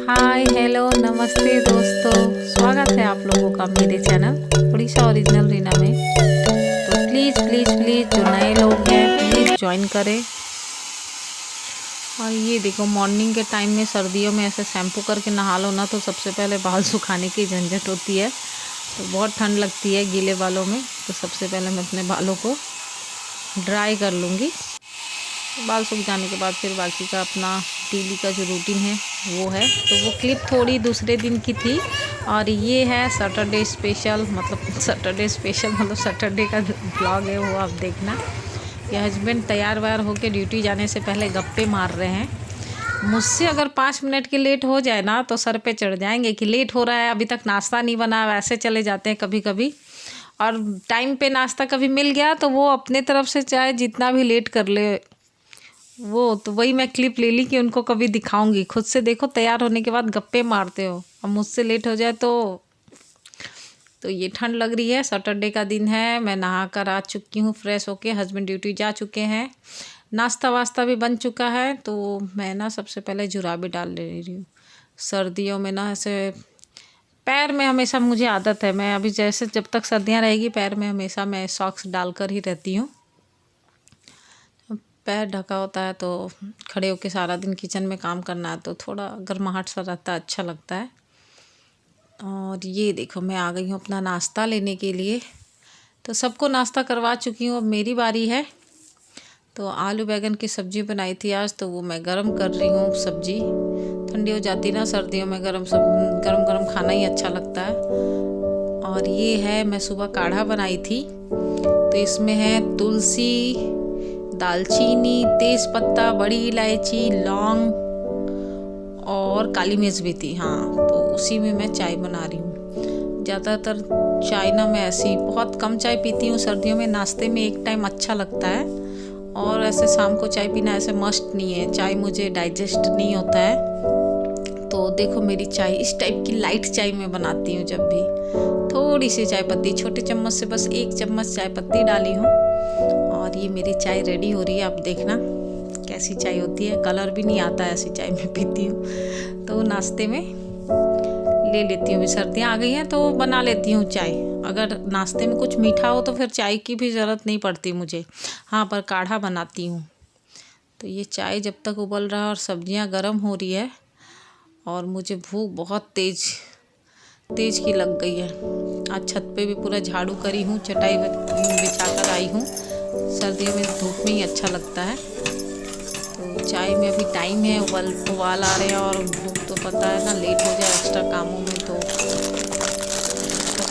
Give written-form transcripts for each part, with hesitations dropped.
Hi hello नमस्ते दोस्तों, स्वागत है आप लोगों का मेरे चैनल उड़ीसा ओरिजिनल रीना में। तो प्लीज़ प्लीज़ प्लीज़ जो नए लोग हैं प्लीज़ ज्वाइन करें। और ये देखो, मॉर्निंग के टाइम में सर्दियों में ऐसे शैम्पू करके नहा लो ना तो सबसे पहले बाल सुखाने की झंझट होती है। तो बहुत ठंड लगती है गीले बालों में, तो सबसे पहले मैं अपने बालों को ड्राई कर लूँगी। बाल सूख जाने के बाद फिर बाकी का अपना डेली का जो रूटीन है वो है। तो वो क्लिप थोड़ी दूसरे दिन की थी और ये है सैटरडे स्पेशल, मतलब सैटरडे का ब्लॉग है वो आप देखना। ये हस्बैंड तैयार व्यार होकर ड्यूटी जाने से पहले गप्पे मार रहे हैं। मुझसे अगर 5 मिनट के लेट हो जाए ना तो सर पे चढ़ जाएंगे कि लेट हो रहा है, अभी तक नाश्ता नहीं बना। वैसे चले जाते हैं कभी कभी, और टाइम पे नाश्ता कभी मिल गया तो वो अपने तरफ से चाहे जितना भी लेट कर ले वो। तो वही मैं क्लिप ले ली कि उनको कभी दिखाऊंगी। खुद से देखो तैयार होने के बाद गप्पे मारते हो, अब मुझसे लेट हो जाए तो ये ठंड लग रही है। सैटरडे का दिन है, मैं नहा कर आ चुकी हूँ फ्रेश होके। हस्बैंड ड्यूटी जा चुके हैं, नाश्ता वास्ता भी बन चुका है। तो मैं ना सबसे पहले जुराबे डाल ले रही हूँ। सर्दियों में ना ऐसे पैर में हमेशा मुझे आदत है, मैं अभी जैसे जब तक सर्दियाँ रहेगी पैर में हमेशा मैं सॉक्स डालकर ही रहती हूँ। पैर ढका होता है तो खड़े होके सारा दिन किचन में काम करना है तो थोड़ा गर्माहट सा रहता है, अच्छा लगता है। और ये देखो मैं आ गई हूँ अपना नाश्ता लेने के लिए। तो सबको नाश्ता करवा चुकी हूँ, अब मेरी बारी है। तो आलू बैंगन की सब्ज़ी बनाई थी आज, तो वो मैं गरम कर रही हूँ। सब्ज़ी ठंडी हो जाती ना सर्दियों में, गरम गरम खाना ही अच्छा लगता है। और ये है, मैं सुबह काढ़ा बनाई थी तो इसमें है तुलसी, दालचीनी, तेज़पत्ता, बड़ी इलायची, लौंग और काली मिर्च भी थी। हाँ, तो उसी में मैं चाय बना रही हूँ। ज़्यादातर चाय ना मैं ऐसी बहुत कम चाय पीती हूँ सर्दियों में। नाश्ते में एक टाइम अच्छा लगता है, और ऐसे शाम को चाय पीना ऐसे मस्ट नहीं है। चाय मुझे डाइजेस्ट नहीं होता है। तो देखो मेरी चाय इस टाइप की लाइट चाय मैं बनाती हूँ। जब भी थोड़ी सी चाय पत्ती, छोटे चम्मच से बस 1 चम्मच चाय पत्ती डाली हूँ। और ये मेरी चाय रेडी हो रही है, आप देखना कैसी चाय होती है। कलर भी नहीं आता है ऐसी चाय मैं पीती हूँ। तो नाश्ते में ले लेती हूँ। सर्दियाँ आ गई हैं तो बना लेती हूँ चाय। अगर नाश्ते में कुछ मीठा हो तो फिर चाय की भी ज़रूरत नहीं पड़ती मुझे। हाँ, पर काढ़ा बनाती हूँ। तो ये चाय जब तक उबल रहा है और सब्जियाँ गर्म हो रही है, और मुझे भूख बहुत तेज की लग गई है। आज छत पे भी पूरा झाड़ू करी हूँ, चटाई बिछा कर आई हूँ। सर्दियों में धूप में ही अच्छा लगता है। तो चाय में अभी टाइम है, उबाल आ रहे हैं, और भूख तो पता है ना लेट हो जाए एक्स्ट्रा कामों में। तो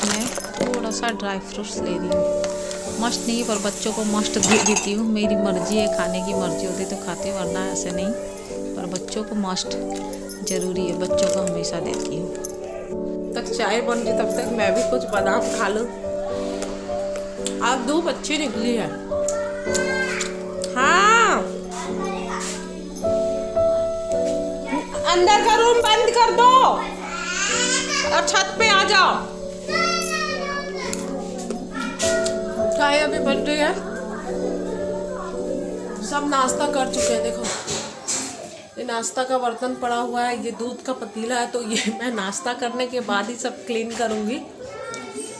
मैं थोड़ा सा ड्राई फ्रूट्स ले रही हूँ। मस्ट नहीं पर बच्चों को मस्ट दे देती हूँ। मेरी मर्ज़ी है, खाने की मर्ज़ी होती तो खाती हूँ, वरना ऐसे नहीं। पर बच्चों को मस्ट ज़रूरी है, बच्चों को हमेशा देती हूँ। तक चाय बन रही तब तक मैं भी कुछ बादाम खा लूँ। आज धूप अच्छी निकली है। हाँ, अंदर का रूम बंद कर दो और छत पे आ जाओ। चाय अभी बन रही है, सब नाश्ता कर चुके हैं। देखो ये नाश्ता का बर्तन पड़ा हुआ है, ये दूध का पतीला है, तो ये मैं नाश्ता करने के बाद ही सब क्लीन करूँगी।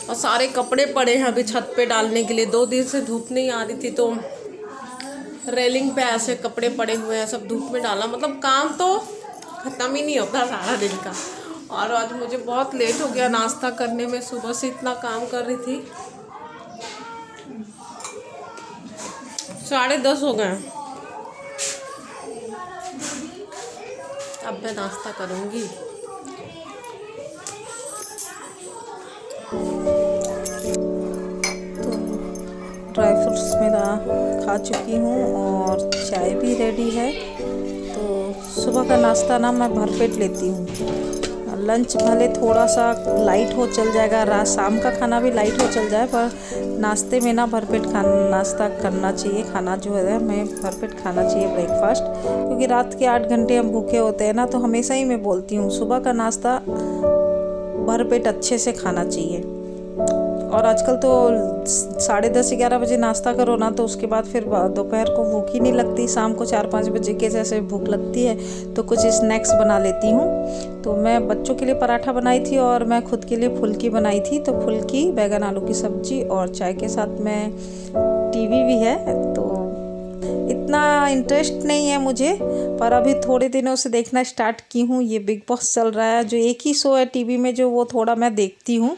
और सारे कपड़े पड़े हैं अभी छत पे डालने के लिए। 2 दिन से धूप नहीं आ रही थी तो रेलिंग पे ऐसे कपड़े पड़े हुए हैं, सब धूप में डाला। मतलब काम तो ख़त्म ही नहीं होता सारा दिन का। और आज मुझे बहुत लेट हो गया नाश्ता करने में, सुबह से इतना काम कर रही थी। 10:30 हो गए। अब मैं नाश्ता करूँगी। तो ड्राई फ्रूट्स मेरा खा चुकी हूँ और चाय भी रेडी है। तो सुबह का नाश्ता ना मैं भरपेट लेती हूँ। लंच भले थोड़ा सा लाइट हो चल जाएगा, रात शाम का खाना भी लाइट हो चल जाए, पर नाश्ते में ना भरपेट नाश्ता करना चाहिए। खाना जो है मैं भरपेट खाना चाहिए ब्रेकफास्ट, क्योंकि रात के 8 घंटे हम भूखे होते हैं ना। तो हमेशा ही मैं बोलती हूँ सुबह का नाश्ता भरपेट अच्छे से खाना चाहिए। और आजकल तो 10:30-11 बजे नाश्ता करो ना तो उसके बाद फिर दोपहर को भूख ही नहीं लगती। शाम को 4-5 बजे के जैसे भूख लगती है तो कुछ स्नैक्स बना लेती हूँ। तो मैं बच्चों के लिए पराठा बनाई थी और मैं खुद के लिए फुल्की बनाई थी। तो फुल्की, बैगन आलू की सब्जी और चाय के साथ में टीवी भी है। तो इतना इंटरेस्ट नहीं है मुझे, पर अभी थोड़े दिनों से देखना स्टार्ट की हूँ। ये बिग बॉस चल रहा है, जो एक ही शो है टीवी में जो वो थोड़ा मैं देखती हूँ।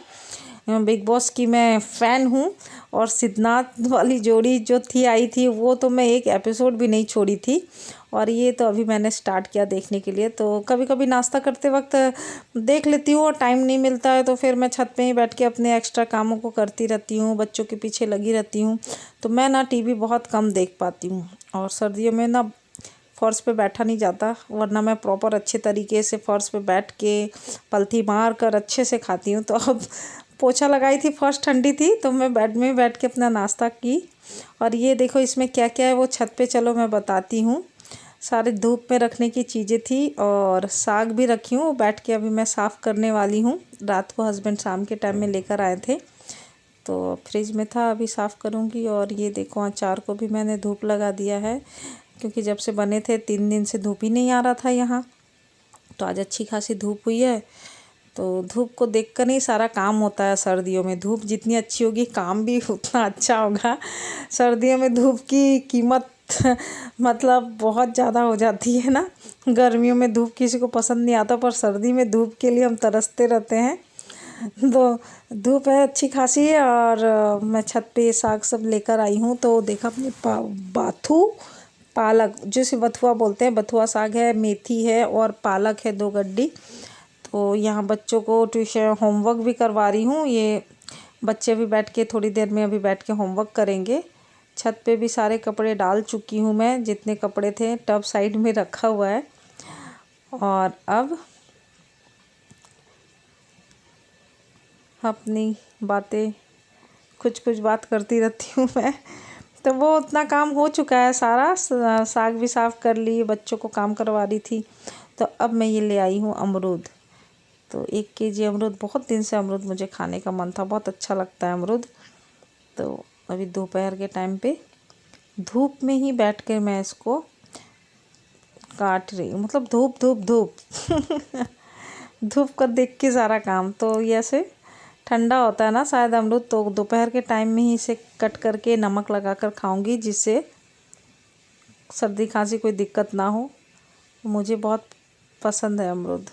बिग बॉस की मैं फ़ैन हूँ। और सिद्धार्थ वाली जोड़ी जो थी आई थी वो तो मैं एक एपिसोड भी नहीं छोड़ी थी। और ये तो अभी मैंने स्टार्ट किया देखने के लिए। तो कभी कभी नाश्ता करते वक्त देख लेती हूँ और टाइम नहीं मिलता है तो फिर मैं छत पे ही बैठ के अपने एक्स्ट्रा कामों को करती रहती हूँ, बच्चों के पीछे लगी रहती हूँ। तो मैं ना टीवी बहुत कम देख पाती हूँ। और सर्दियों में ना फर्श पे बैठा नहीं जाता, वरना मैं प्रॉपर अच्छे तरीके से फर्श पे बैठ के पलथी मार कर अच्छे से खाती हूँ। तो अब पोछा लगाई थी, फर्श ठंडी थी तो मैं बेड में बैठ के अपना नाश्ता की। और ये देखो इसमें क्या क्या है वो छत पे चलो मैं बताती हूँ। सारे धूप में रखने की चीज़ें थी और साग भी रखी हूँ, बैठ के अभी मैं साफ़ करने वाली हूँ। रात को हस्बैंड शाम के टाइम में लेकर आए थे तो फ्रिज में था, अभी साफ़ करूँगी। और ये देखो अचार को भी मैंने धूप लगा दिया है, क्योंकि जब से बने थे 3 दिन से धूप ही नहीं आ रहा था यहाँ। तो आज अच्छी खासी धूप हुई है। तो धूप को देखकर ही सारा काम होता है सर्दियों में। धूप जितनी अच्छी होगी काम भी उतना अच्छा होगा। सर्दियों में धूप की कीमत मतलब बहुत ज़्यादा हो जाती है ना। गर्मियों में धूप किसी को पसंद नहीं आता, पर सर्दी में धूप के लिए हम तरसते रहते हैं। तो धूप है अच्छी खासी। और मैं छत पे साग सब लेकर आई हूँ। तो देखा अपने पालक, जिसे बथुआ बोलते हैं, बथुआ साग है, मेथी है और पालक है 2 गड्डी। तो यहाँ बच्चों को ट्यूशन होमवर्क भी करवा रही हूँ। ये बच्चे भी बैठ के थोड़ी देर में अभी बैठ के होमवर्क करेंगे। छत पे भी सारे कपड़े डाल चुकी हूँ मैं, जितने कपड़े थे टब साइड में रखा हुआ है। और अब अपनी बातें कुछ बात करती रहती हूँ मैं। तो वो उतना काम हो चुका है सारा, साग भी साफ़ कर ली, बच्चों को काम करवा रही थी। तो अब मैं ये ले आई हूँ अमरूद। तो 1 केजी अमरूद, बहुत दिन से अमरूद मुझे खाने का मन था, बहुत अच्छा लगता है अमरूद। तो अभी दोपहर के टाइम पे धूप में ही बैठ कर मैं इसको काट रही हूँ, मतलब धूप धूप का देख के सारा काम। तो ये ऐसे ठंडा होता है ना शायद अमरूद, तो दोपहर के टाइम में ही इसे कट करके नमक लगा कर खाऊँगी, जिससे सर्दी खांसी कोई दिक्कत ना हो। मुझे बहुत पसंद है अमरूद।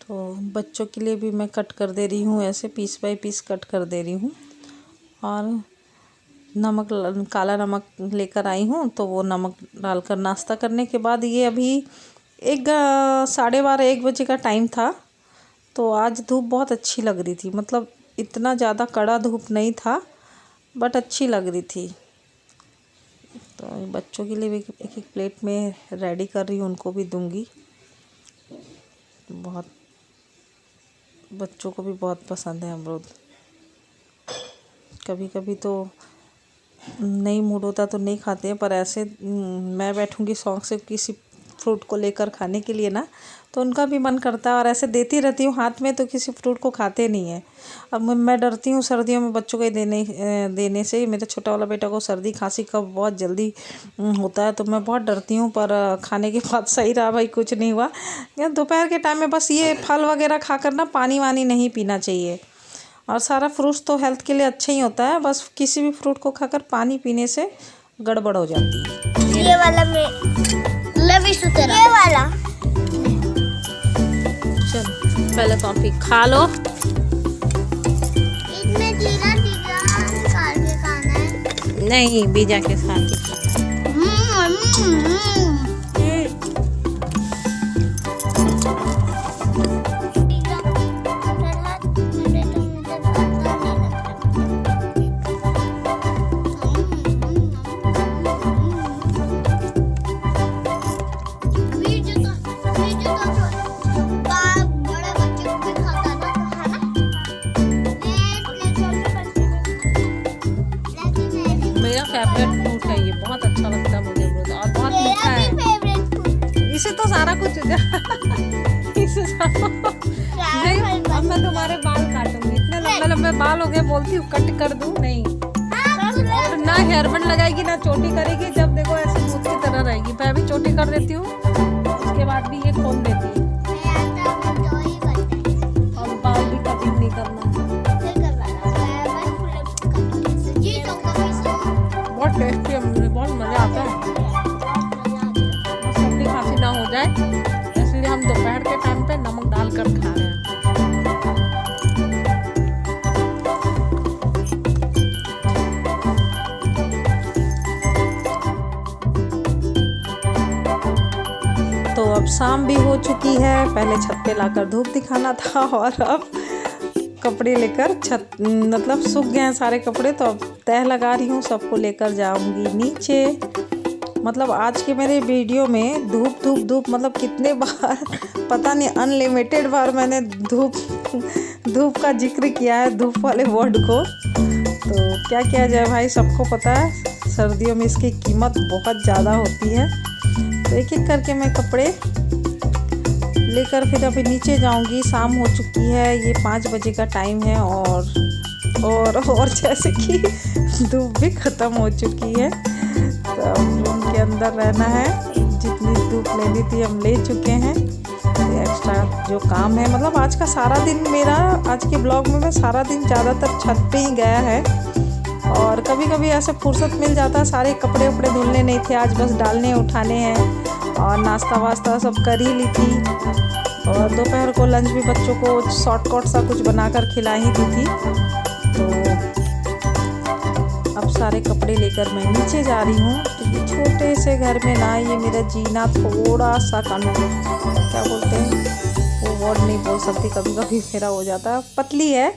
तो बच्चों के लिए भी मैं कट कर दे रही हूँ, ऐसे पीस बाय पीस कट कर दे रही हूँ। और नमक, काला नमक लेकर आई हूँ, तो वो नमक डालकर नाश्ता करने के बाद, ये अभी 12:30-1 बजे का टाइम था। तो आज धूप बहुत अच्छी लग रही थी, मतलब इतना ज़्यादा कड़ा धूप नहीं था, बट अच्छी लग रही थी। तो बच्चों के लिए भी एक प्लेट में रेडी कर रही हूँ, उनको भी दूंगी। बहुत बच्चों को भी बहुत पसंद है अमरूद। कभी कभी तो नहीं मूड होता तो नहीं खाते हैं, पर ऐसे मैं बैठूंगी शौक़ से किसी फ्रूट को लेकर खाने के लिए ना, तो उनका भी मन करता है। और ऐसे देती रहती हूँ हाथ में, तो किसी फ्रूट को खाते नहीं है। अब मैं डरती हूँ सर्दियों में बच्चों को देने से। मेरे छोटा वाला बेटा को सर्दी खांसी का बहुत जल्दी होता है, तो मैं बहुत डरती हूँ। पर खाने के बाद सही रहा भाई, कुछ नहीं हुआ। दोपहर के टाइम में बस ये फल वगैरह खाकर ना पानी वानी नहीं पीना चाहिए। और सारा फ्रूट्स तो हेल्थ के लिए अच्छा ही होता है, बस किसी भी फ्रूट को खाकर पानी पीने से गड़बड़ हो जाती है। ये वाला में ये वाला चल पहले कॉफी खा लो। इसमें जीरा निकाल के खाना है, नहीं बीजा के साथ ही। मेरा फेवरेट फ्रूट है ये, बहुत अच्छा लगता है मुझे अमरूद, और बहुत मीठा है। इसे तो सारा कुछ इसे नहीं, अब मैं तुम्हारे बाल काटूंगी, इतने लंबे लंबे लंबे बाल हो गए, बोलती हूँ कट कर दूँ, नहीं। और ना हेयर बैंड लगाएगी ना चोटी करेगी, जब देखो ऐसे भूत की तरह रहेगी। मैं भी चोटी कर देती हूँ, उसके बाद भी ये खोल देती है। और बाल भी कटिंग नहीं करना। बहुत टेस्टी है, मुझे बहुत मज़ा आता है। सर्दी खांसी ना हो जाए इसलिए हम दोपहर के टाइम पे नमक डालकर खा रहे हैं। तो अब शाम भी हो चुकी है, पहले छत पे लाकर धूप दिखाना था और अब कपड़े लेकर छत मतलब सूख गए हैं सारे कपड़े, तो अब तह लगा रही हूँ, सबको लेकर जाऊंगी नीचे। मतलब आज के मेरे वीडियो में धूप धूप धूप मतलब कितने बार पता नहीं अनलिमिटेड बार मैंने धूप का जिक्र किया है, धूप वाले वर्ड को। तो क्या किया जाए भाई, सबको पता है सर्दियों में इसकी कीमत बहुत ज़्यादा होती है। तो एक एक करके मैं कपड़े लेकर फिर अभी नीचे जाऊंगी। शाम हो चुकी है, ये 5 बजे का टाइम है और जैसे कि धूप भी ख़त्म हो चुकी है, तो अब रूम के अंदर रहना है। जितनी धूप लेनी थी हम ले चुके हैं। एक्स्ट्रा जो काम है मतलब आज का सारा दिन मेरा, आज के ब्लॉग में मैं सारा दिन ज़्यादातर छत पे ही गया है। और कभी कभी ऐसे फुर्सत मिल जाता है, सारे कपड़े उपड़े धुलने नहीं थे आज, बस डालने उठाने हैं। और नाश्ता वास्ता सब कर ही ली थी, और दोपहर को लंच भी बच्चों को शॉर्टकट सा कुछ बनाकर खिला ही दी थी। तो अब सारे कपड़े लेकर मैं नीचे जा रही हूँ, क्योंकि छोटे से घर में ना ये मेरा जीना थोड़ा सा क्या बोलते हैं वो वर्ड नहीं बोल सकती, कभी कभी मेरा हो जाता है। पतली है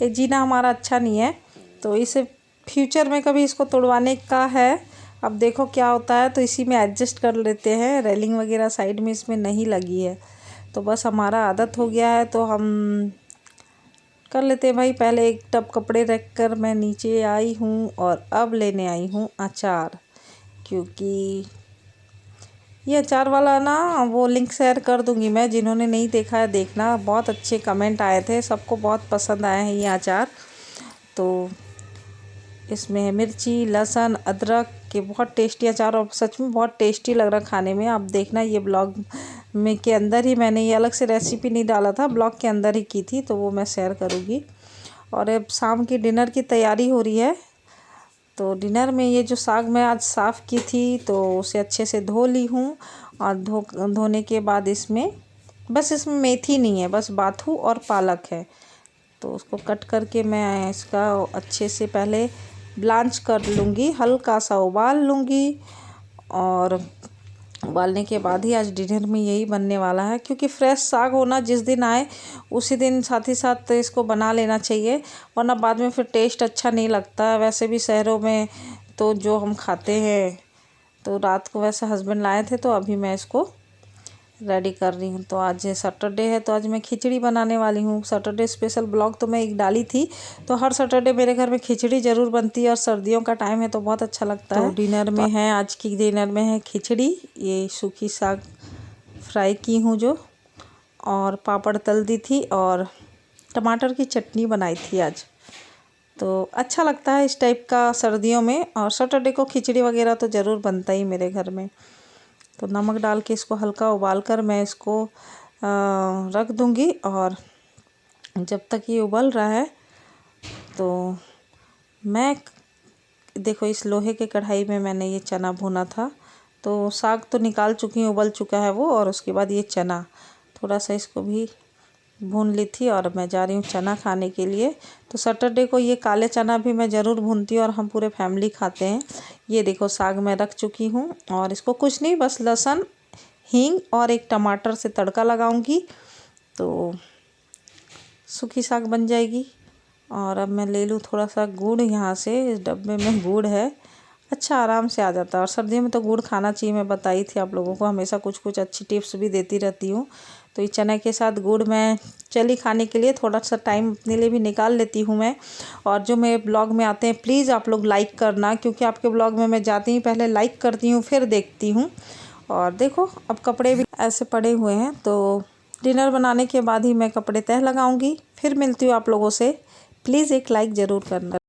ये जीना, हमारा अच्छा नहीं है, तो इसे फ्यूचर में कभी इसको तोड़वाने का है। अब देखो क्या होता है, तो इसी में एडजस्ट कर लेते हैं। रेलिंग वगैरह साइड में इसमें नहीं लगी है, तो बस हमारा आदत हो गया है, तो हम कर लेते हैं भाई। पहले एक टब कपड़े रख कर मैं नीचे आई हूँ, और अब लेने आई हूँ अचार, क्योंकि ये अचार वाला ना वो लिंक शेयर कर दूँगी मैं, जिन्होंने नहीं देखा है देखना। बहुत अच्छे कमेंट आए थे, सबको बहुत पसंद आया है ये अचार। तो इसमें है मिर्ची, लहसुन, अदरक के बहुत टेस्टी अचार, और सच में बहुत टेस्टी लग रहा खाने में। आप देखना ये ब्लॉग में के अंदर ही मैंने ये अलग से रेसिपी नहीं डाला था, ब्लॉग के अंदर ही की थी, तो वो मैं शेयर करूँगी। और अब शाम की डिनर की तैयारी हो रही है। तो डिनर में ये जो साग मैं आज साफ़ की थी, तो उसे अच्छे से धो ली हूँ। और धोने के बाद इसमें मेथी नहीं है, बस बाथू और पालक है। तो उसको कट करके मैं इसका अच्छे से पहले ब्लांच कर लूँगी, हल्का सा उबाल लूँगी। और उबालने के बाद ही आज डिनर में यही बनने वाला है, क्योंकि फ्रेश साग होना जिस दिन आए उसी दिन साथ ही साथ इसको बना लेना चाहिए, वरना बाद में फिर टेस्ट अच्छा नहीं लगता। वैसे भी शहरों में तो जो हम खाते हैं, तो रात को वैसे हस्बैंड लाए थे, तो अभी मैं इसको रेडी कर रही हूँ। तो आज सैटरडे है, तो आज मैं खिचड़ी बनाने वाली हूँ। सैटरडे स्पेशल ब्लॉग तो मैं एक डाली थी, तो हर सैटरडे मेरे घर में खिचड़ी ज़रूर बनती है, और सर्दियों का टाइम है तो बहुत अच्छा लगता है। डिनर में है, आज की डिनर में है खिचड़ी, ये सूखी साग फ्राई की हूँ जो, और पापड़ तल दी थी, और टमाटर की चटनी बनाई थी आज। तो अच्छा लगता है इस टाइप का सर्दियों में, और सैटरडे को खिचड़ी वगैरह तो ज़रूर बनता ही मेरे घर में। तो नमक डाल के इसको हल्का उबाल कर मैं इसको रख दूँगी। और जब तक ये उबल रहा है, तो मैं देखो इस लोहे के कढ़ाई में मैंने ये चना भुना था। तो साग तो निकाल चुकी हूँ, उबल चुका है वो, और उसके बाद ये चना थोड़ा सा इसको भी भून ली थी, और मैं जा रही हूँ चना खाने के लिए। तो सैटरडे को ये काले चना भी मैं ज़रूर भूनती हूँ, और हम पूरे फैमिली खाते हैं। ये देखो साग मैं रख चुकी हूँ, और इसको कुछ नहीं, बस लहसुन, हींग और एक टमाटर से तड़का लगाऊंगी, तो सूखी साग बन जाएगी। और अब मैं ले लूँ थोड़ा सा गुड़, यहाँ से इस डब्बे में गुड़ है, अच्छा आराम से आ जाता है। और सर्दियों में तो गुड़ खाना चाहिए, मैं बताई थी आप लोगों को, हमेशा कुछ कुछ अच्छी टिप्स भी देती रहती हूँ। तो ये चने के साथ गुड़ मैं चली खाने के लिए थोड़ा सा टाइम अपने लिए भी निकाल लेती हूँ मैं। और जो मेरे ब्लॉग में आते हैं प्लीज़ आप लोग लाइक करना, क्योंकि आपके ब्लॉग में मैं जाती हूँ पहले लाइक करती हूँ, फिर देखती हूँ। और देखो अब कपड़े भी ऐसे पड़े हुए हैं, तो डिनर बनाने के बाद ही मैं कपड़े तह लगाऊँगी। फिर मिलती हूँ आप लोगों से प्लीज़ एक लाइक ज़रूर करना।